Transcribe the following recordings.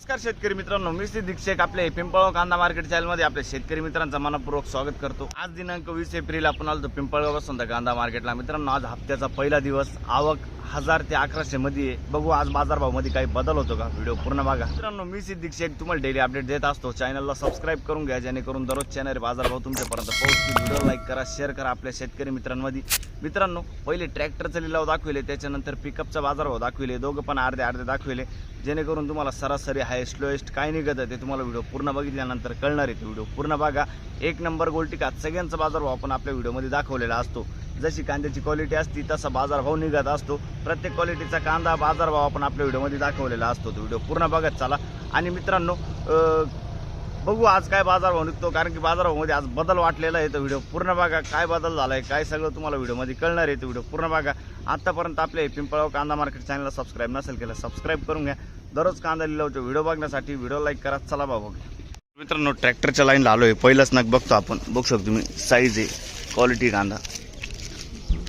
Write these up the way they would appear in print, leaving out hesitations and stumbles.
नमस्कार शेतकरी मित्रांनो, मी सिद्दीक शेख आपले पिंपळगाव कांदा मार्केट चॅनलमध्ये आपल्या शेतकरी मित्रांचा मनपूर्वक स्वागत करतो। आज दिनांक 20 एप्रिल आपण आलो पिंपळगाव वसंत कांदा मार्केटला। मित्रांनो, आज हप्त्याचा पहिला दिवस, आवक 1000 ते 1100 मध्ये आहे। बघू आज बाजारभाव मध्ये काही बदल होतो का, व्हिडिओ पूर्ण बघा। मित्रांनो, मी सिद्दीक शेख तुम्हाला डेली अपडेट देत असतो। चॅनलला सबस्क्राइब करून घ्या जेणेकरून दररोज चॅनल बाजारभाव तुमच्यापर्यंत पोहोचतील। व्हिडिओ लाईक करा, शेअर करा आपल्या शेतकरी मित्रांमध्ये। मित्रांनो, पहिले ट्रॅक्टरचा लिलाव दाखविले, त्याच्यानंतर पिकअपचा बाजारभाव दाखविले, दोघं पण अर्धे अर्धे दाखविले जेणेकरून तुम्हाला सरासरी हायेस्ट लोएस्ट काय निघत ते तुम्हाला व्हिडिओ पूर्ण बघितल्यानंतर कळणार आहे। व्हिडिओ पूर्ण बघा। एक नंबर गोल्टिका सगळ्यांचा बाजारभाव आपण आपल्या व्हिडिओमध्ये दाखवलेला असतो। जशी कांद्याची क्वालिटी असती तसा बाजारभाव निघत असतो। प्रत्येक क्वालिटीचा कांदा बाजारभाव आपण आपल्या व्हिडिओमध्ये दाखवलेला असतो। तो व्हिडिओ पूर्ण बघत चला। आणि मित्रांनो, बघू आज काय बाजारभाव निघतो, कारण की बाजारभावामध्ये आज बदल वाटलेला आहे। तर व्हिडिओ पूर्ण बघा, काय बदल झाला आहे काय सगळं तुम्हाला व्हिडिओमध्ये कळणार आहे। तो व्हिडिओ पूर्ण बघा। आतापर्यंत आपले पिंपळगाव कांदा मार्केट चॅनलला सबस्क्राइब नसेल केलं, सबस्क्राइब करून घ्या। दररोज कांदा लिलावचे व्हिडिओ बघण्यासाठी व्हिडिओ लाईक करा। चला बाबा मित्रांनो, ट्रॅक्टरच्या लाईनला आलोय। पहिलाच नग बघतो आपण, बघू शकतो तुम्ही साईज आहे, क्वालिटी कांदा।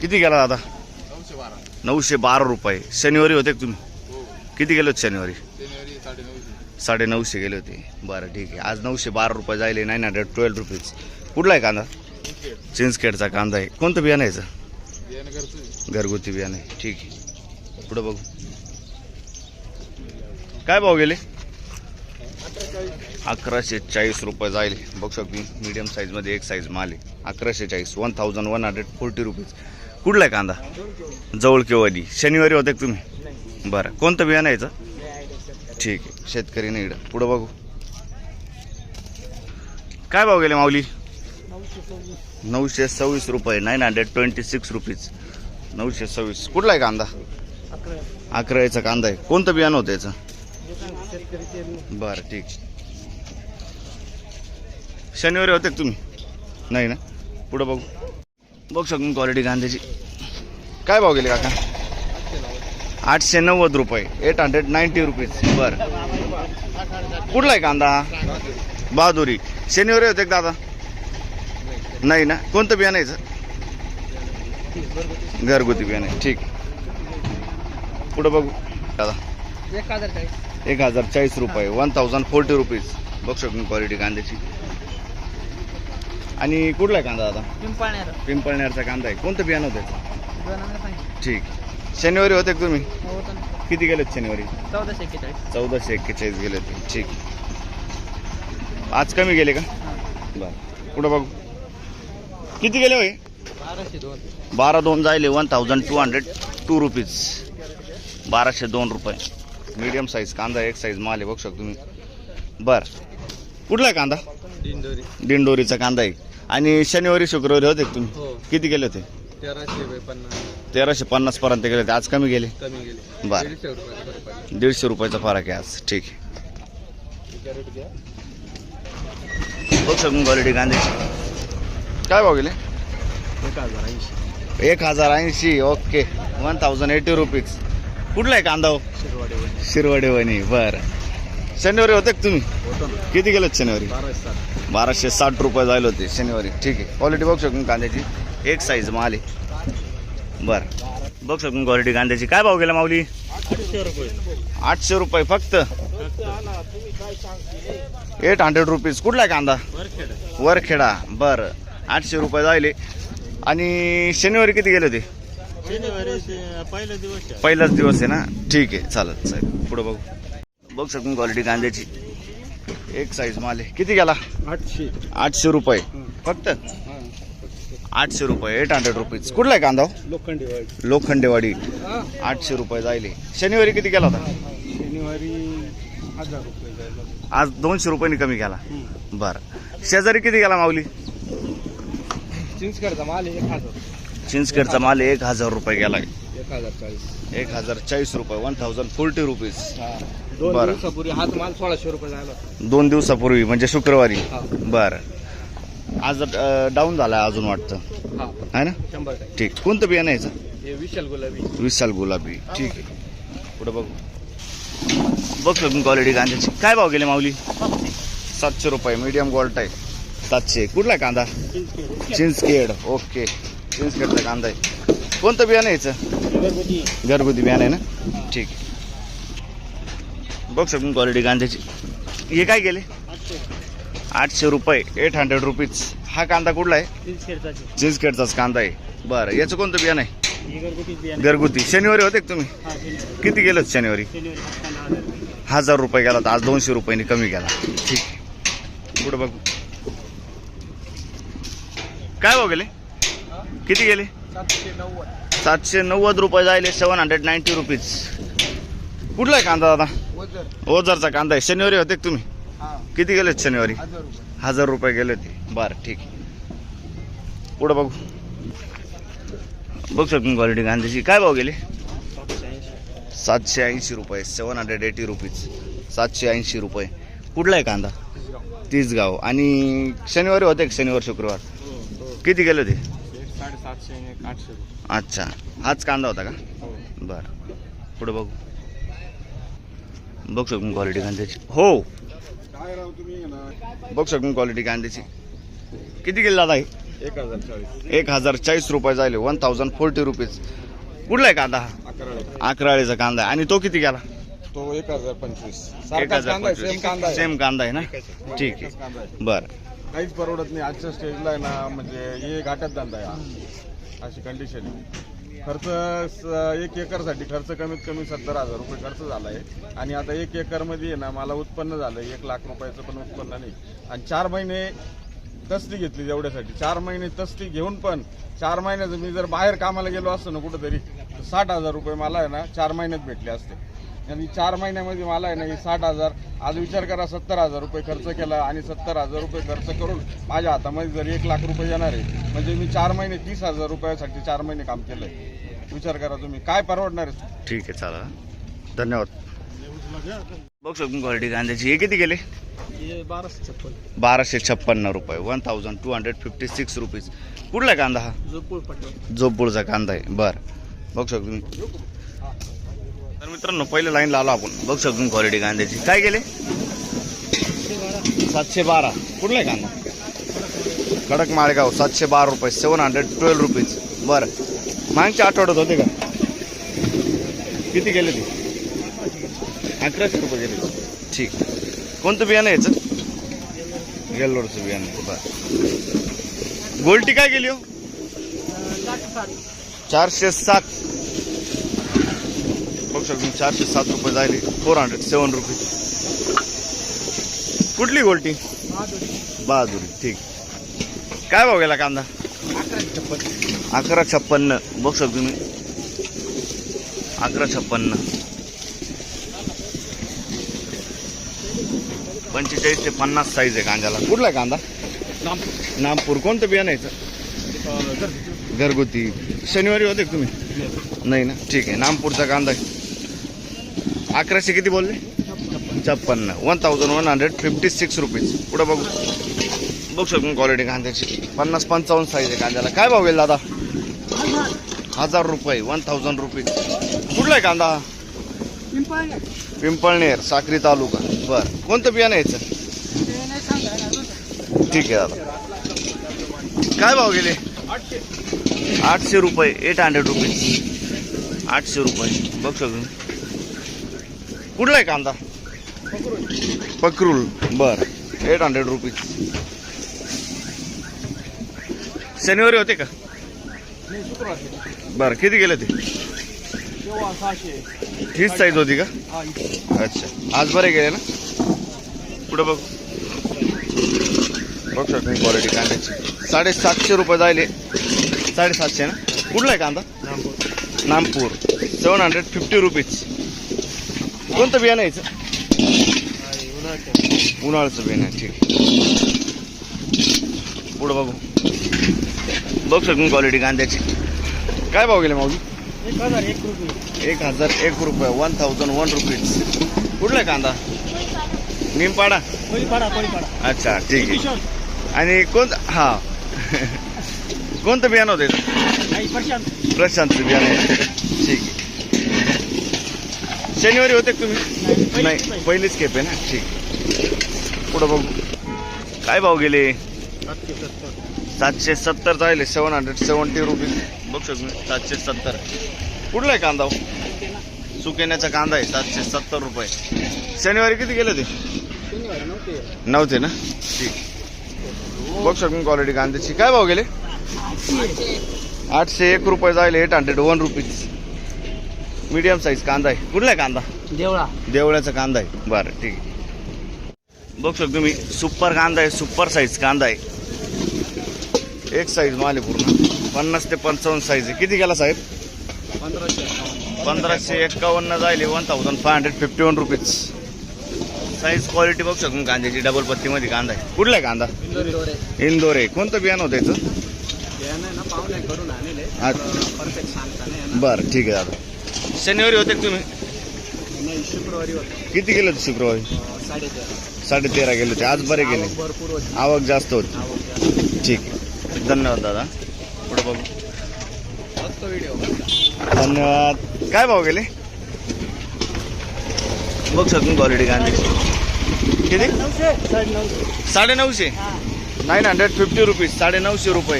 किती गेला दादा? 912 रुपये। शनिवारी होते तुम्ही? किती गेले होते शनिवारी? 950 गेले होते। बरं ठीक आहे, आज 912 रुपये जायले, 912 रुपीज। कुठला आहे कांदा? चिंचखेडचा कांदा आहे। कोणतं बियाणं यायचं? घरगुती बियाणं आहे, ठीक आहे। पुढे बघू काय भाव गेले? 1140 रुपये जाईल। बघू शकतो मीडियम साईज मध्ये एक साईज माल आहे। 1140, 1140 रुपीज। कुठला आहे कांदा? जवळकेवाडी। शनिवारी होते तुम्ही? बरं, कोणतं बियाणं यायचं? ठीक आहे, शेतकरी नाही इकडं। पुढे बघू काय भाव गेले माऊली? 926 रुपये, 926 रुपीज। 926। कुठला आहे कांदा? 11चा कांदा आहे। कोणतं बियाणं होतं याचं? बरं ठीक। शनिवारी होते तुम्ही? नाही ना। पुढे बघू बघू शकतो क्वालिटी कांद्याची। काय भाव गेले काका? 890 रुपये, 890 रुपीज। बरं, कुठला आहे कांदा? बहादुरी। शनिवारी होते दादा? नाही ना। कोणतं बियाणं यायचं? घरगुती बियाणं आहे, ठीक। पुढे बघू दादा। 1040 रुपये, 1040 रुपीज। बघू शकतो क्वालिटी कांद्याची। आणि कुठला आहे कांदा दादा? पिंपळनेरचा कांदा आहे। कोणतं बियाणं होतं? ठीक। शनिवारी होते तुम्ही? किती गेले शनिवारी? 1441 गेले होते, ठीक। आज कमी गेले का? बरं, पुढे बघू किती गेले होय? 1202 जायले, 1202 रुपीज। 1202 रुपये। मीडियम साईज कांदा, एक साईज माल आहे। बघू शकतो तुम्ही। बरं, कुठला आहे कांदा? दिंडोरीचा कांदा आहे। आणि शनिवारी शुक्रवारी होते तुम्ही? किती गेले होते? 1350 पर्यंत गेले होते। आज कमी गेले? बरं, 150 रुपयाचा फरक आहे आज, ठीक आहे। बघू शकतो क्वालिटी कांद्याची। काय भाव गेले? 1080। Okay, 1080 rupees. कुठला आहे कांदा? शिरवाडेवानी। बरं, शनिवारी होते तुम्ही? किती गेले शनिवारी? 1260 रुपये जायला होते शनिवारी, ठीक आहे। क्वालिटी बघू शकतो कांद्याची, एक साईज माल आहे। बरं, बघू शकतो क्वालिटी कांद्याची। काय भाव गेला माऊली? 800 रुपये फक्त, 800 रुपीज। कुठला आहे कांदा? वरखेडा। बरं, 800 रुपये जायले। आणि शनिवारी किती गेले होते? पहिलाच दिवस आहे ना, ठीक आहे, चालत साहेब। पुढे बघू बघू शकतो क्वालिटी कांद्याची, एक साईज माल आहे। किती गेला? 800 रुपये फक्त, 800 रुपये, 800 रुपीज। कुठला आहे कांदा? लोखंडेवाडी। 800 रुपये जायले। शनिवारी किती गेला होता? शनिवारी 1000 रुपये जायला, आज 200 रुपयांनी कमी गेला। बरं, शेजारी किती गेला माऊली? चिंचखेडचा माल 1000। चिंचखेडचा माल 1000 रुपये गेला। 1040 1040 रुपये, 1040 रुपीज। 2 दिवसापूर्वी हाच माल 1600 रुपये जायला। 2 दिवसापूर्वी म्हणजे शुक्रवारी। बरं, आज डाऊन झाला अजून वाटतं, आहे ना? 100%, ठीक। कोणतं बियाणं यायचं? हे विशाल गुलाबी। विशाल गुलाबी, ठीक आहे। पुढे बघू बघ क्वालिटी कांद्याची। काय भाव गेले माऊली? 700 रुपये, मीडियम गोल्ट आहे। 700। कुठला कांदा? चिंचखेड। ओके, चिंचखेडचा कांदा आहे। कोणतं बियाणं यायचं? घरगुती बियाणं आहे ना, ठीक आहे। बघ शकून क्वालिटी कांद्याची. हे काय गेले 800 रुपये 800 रुपीज. हा कांदा कुठला आहे? चिंचखेडचाच कांदा आहे. बरं याचं कोणतं बियाणं आहे? घरगुती. शनिवारी होते का तुम्ही? किती गेलं शनिवारी? 1000 रुपये गेला तर आज 200 रुपयांनी कमी गेला. ठीक. पुढं बघू काय भाव गेले? किती गेले? 790 रुपये जायले. 790 रुपीज. कुठला आहे कांदा दादा? ओझरचा कांदा आहे. शनिवारी होते का तुम्ही? किती गेले शनिवारी? 1000 रुपये गेले ते. बरं ठीक. पुढं बघू. बघू शकतो क्वालिटी कांद्याची. काय भाव गेले? 780 रुपये. 780 रुपीज. 780 रुपये. कुठला आहे कांदा? तिसगाव. आणि शनिवारी होते का? शनिवार शुक्रवार किती गेले ते? 750 800. अच्छा हाच कांदा होता का? बरं पुढे बघू. बघू शकून क्वालिटी कांद्याची. हो बघू शकून क्वालिटी कांद्याची. किती गेले दादा? 1040 रुपये जायले. 1040 रुपीज. कुठला आहे कांदा? अकराळीचा कांदा आहे. आणि तो किती गेला? तो 1025. 1025. सेम कांदा आहे ना? ठीक आहे. बरं काहीच परवडत नाही आजच्या स्टेजला आहे ना. म्हणजे हे घाटात धंदा आहे अशी कंडिशन आहे. खर्च 1 एकरसाठी खर्च कमीत कमी 70,000 रुपये खर्च झाला आहे. आणि आता 1 एकरमध्ये आहे ना मला उत्पन्न झालं 1 लाख रुपयाचं पण उत्पन्न नाही. आणि 4 महिने तस्ती घेतली जेवढ्यासाठी. 4 महिने तस्ती घेऊन पण 4 महिन्याचं मी जर बाहेर कामाला गेलो असतो ना कुठंतरी तर 60,000 रुपये मला आहे ना 4 महिन्यात भेटले असते. आणि 4 महिन्यामध्ये मला आहे ना हे 60,000. आज विचार करा 70,000 रुपये खर्च केला आणि 70,000 रुपये खर्च करून माझ्या हातामध्ये जर 1 लाख रुपये येणार आहे म्हणजे मी 4 महिने 30,000 रुपयासाठी 4 महिने काम केलंय. विचार करा तुम्ही काय परवडणार आहे. ठीक आहे चला धन्यवाद. बघू शकतो क्वालिटी कांद्याची. हे किती गेले? 1256 रुपये. 1256 रुपीज. कुठला कांदा हा? जोपूरचा कांदा आहे. बरं बघू शकतो तुम्ही. तर मित्रांनो पहिल्या लाईनला आलो आपण. बघू शकतो क्वालिटी कांद्याची. काय गेले? 712. कुठला आहे कांदा? कडक माळेगाव. 712 रुपये. 712 रुपीज. बरं मागच्या आठवड्यात होते का? किती गेले ते? 1100 रुपये गेले. ठीक. कोणतं बियाणं याचं? गेल्लोरचं बियाणं. बरं गोल्टी काय गेली हो? 407. बघू शकतो 407 रुपये जायले. 407 रुपये. कुठली गोल्टी? बहादुरी. ठीक. काय भाव गेला कांदा? 1156. बघू शकतो तुम्ही 1156. 45 ते 50 साईज आहे कांद्याला. कुठला आहे कांदा? नामपूर. कोणतं बियाणं यायचं? घरगुती. शनिवारी होते का तुम्ही? नाही ना? ठीक आहे. नामपूरचा कांदा आहे. 1100 किती बोलले? 56. 1156 रुपीज. पुढं बघू. बघू शकतो क्वालिटी कांद्याची. 50-55 साईज आहे कांद्याला. काय भाव गेला दादा? 1000 रुपये. 1000 रुपीज. कुठला आहे कांदा? पिंपळनेर साक्री तालुका. बरं कोणतं बियाणं यायचं? ठीक आहे दादा. काय भाव गेले? 800 रुपये. 800 रुपीज. 800 रुपये. बघ शकतो. कुठला आहे कांदा? पकरूल. बरं 800 रुपीज. शनिवारी होते का? बरं किती गेले ते? हीच साईज होती का? अच्छा आज बरे गेले ना? पुढे बघ. बघ शकतो क्वालिटी कांद्याची. 750 रुपये जायले. 750 ना? कुठला आहे कांदा? नामपूर. 750 रुपीज. कोणतं बियाणं यायचं? उन्हाळ्याचं बियाणं. ठीक. पुढं बघू. बघू शकतो क्वालिटी कांद्याची. काय भाव गेले माऊली? 1001 रुपये. 1001 रुपये. 1001 रुपीज. कुठला आहे कांदा? निमपाडा. अच्छा ठीक आहे. आणि कोणतं हा कोणतं बियाणं होतं? प्रशांतचं बियाणं आहे. ठीक आहे. शनिवारी होते तुम्ही? नाही पहिलीच खेप आहे ना? ठीक. पुढं बघू. काय भाव गेले? 770 जायले. 770 रुपीज. बघू शकतो 770. कुठला आहे कांदा? सुकेण्याचा कांदा आहे 770 रुपये. शनिवारी किती गेले ते? नव्हते ना. ठीक. बघ शकून क्वालिटी कांद्याची. काय भाव गेले? 801 रुपये जाईल. 801 रुपीज. मीडियम साईज कांदा आहे. कुठला आहे कांदा? देवळ्याचा कांदा आहे. बरं ठीक आहे. बघ शकतो तुम्ही सुपर कांदा आहे. सुपर साईज कांदा आहे. एक साईज माल आहे पूर्ण. 50 ते 55 साईज आहे. किती गेला साहेब? 1551 जाईल. 1551 रुपीज. साईज क्वालिटी बघ शकून कांद्याची. डबल पत्तीमध्ये कांदा आहे. कुठला आहे कांदा? इंदोर आहे. कोणतं बियाणं होतं याचं? बरं ठीक आहे दादा. शनिवारी होते का तुम्ही? शुक्रवारी किती गेले होते शुक्रवारी? 13.5 गेले होते. आज बरे गेले. आवक जास्त होती. ठीक आहे. धन्यवाद दादा. पुढे बघू. धन्यवाद. काय भाव गेले? बघ शकून क्वालिटी कांद्याची. किती? 950. 950 रुपीज. 950 रुपये.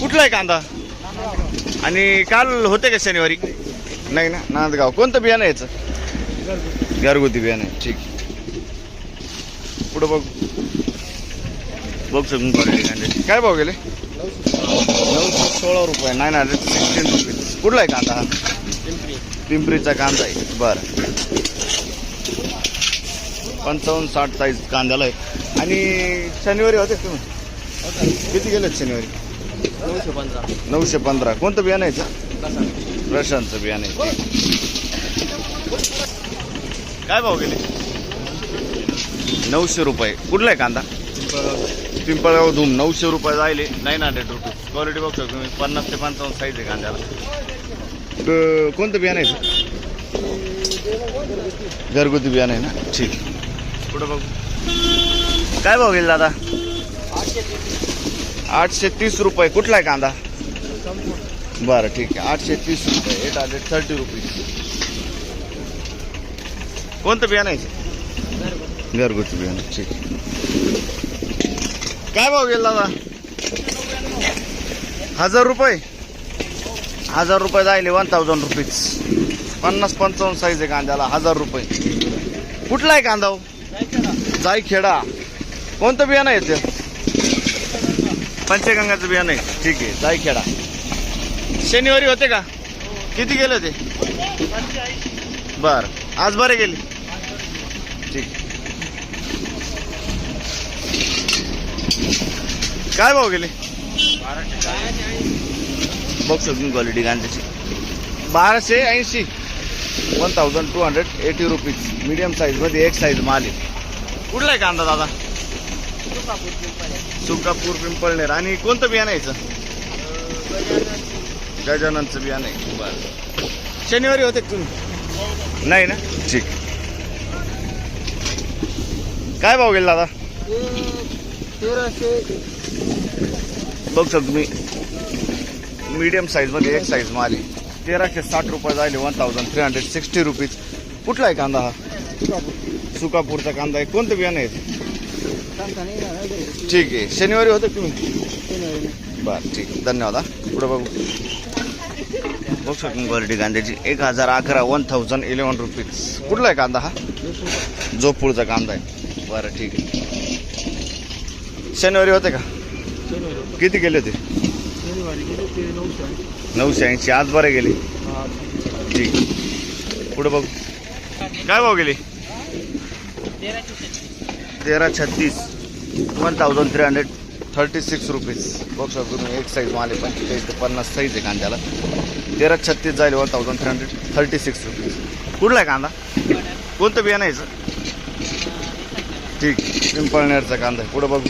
कुठला आहे कांदा? आणि काल होते का शनिवारी? नाही ना. नांदगाव. कोणतं बियाणं याचं? घरगुती बियाणं आहे. ठीक. पुढं बघ. बघ शकून क्वालिटी कांद्याची. काय भाव गेले? 916 रुपये. 916 रुपीज. कुठला आहे कांदा हा? पिंपरीचा कांदा आहे. बरं. 55-60 साईज कांद्याला आहे. आणि शनिवारी होते तुम्ही? किती गेले शनिवारी? 915. कोणतं बियाणं आहे? प्रशांतचं बियाणं आहे. काय भाव गेले? 900 रुपये. कुठला आहे कांदा? पिंपळगाव धूम. 900 रुपये जायले. 900 रुपीज. क्वालिटी बघू शकतो तुम्ही. 50 ते 55 साईज आहे कांद्याला. कोणतं बियाणं आहे? घरगुती बियाणं आहे ना. ठीक. पुढं बघू. काय भाव गेले दादा? 830 रुपये. कुठला आहे कांदा? बरं ठीक आहे. 830 रुपये. 830 रुपीज. कोणतं बियाणं आहे? घरगुती बियाणं. ठीक. काय भाव गेला दादा? 1000 रुपये. 1000 रुपये जायले. 1000 रुपीज. 50-55 साईज आहे कांद्याला. 1000 रुपये. कुठला आहे कांदा? जायखेडा. कोणतं बियाणं आहे ते? पंचगंगाचं बियाणं आहे. ठीक आहे. जायखेडा. शनिवारी होते का? किती गेले होते? बरं. आज बरे गेले. ठीक. काय भाव गेले? बघ शकून क्वालिटी कांद्याची. 1280. 1280 रुपीज. मीडियम साईजमध्ये एक साईज माल आहे. कुठला आहे कांदा दादा? सुकापूर पिंपळनेर. आणि कोणतं बियाणं यायचं? गजाननचं बियाणं आहे. बरं. शनिवारी होते का तुम्ही? नाही ना. ठीक. काय भाव गेला दादा? 1300. बघ शकतो तुम्ही. मीडियम साईजमध्ये एक साईज माल आहे. 1360 रुपये जायले. 1360 रुपीज. कुठला आहे कांदा हा? सुकापूरचा कांदा आहे. कोणतं बियाणं आहे? ठीक आहे. शनिवारी होते तुम्ही? बरं ठीक. धन्यवाद. पुढे बघू. बघू शकतो क्वालिटी कांद्याची. 1011. 1011 रुपीज. कुठला आहे कांदा हा? जोपूरचा कांदा आहे. बरं ठीक आहे. शनिवारी होते का? किती गेले होते? 980. आज बरे गेले. ठीक. पुढे बघू. काय भाव गेले? 1336. 1336 रुपीज. बघू शकतो तुम्ही. एक साईज माल आहे. 45 ते 50 साईज आहे कांद्याला. 1336 जाईल. 1336 रुपीज. कुठला आहे कांदा? कोणतं बियाणं यायचं? ठीक. पिंपळनेरचा कांदा आहे. पुढे बघू.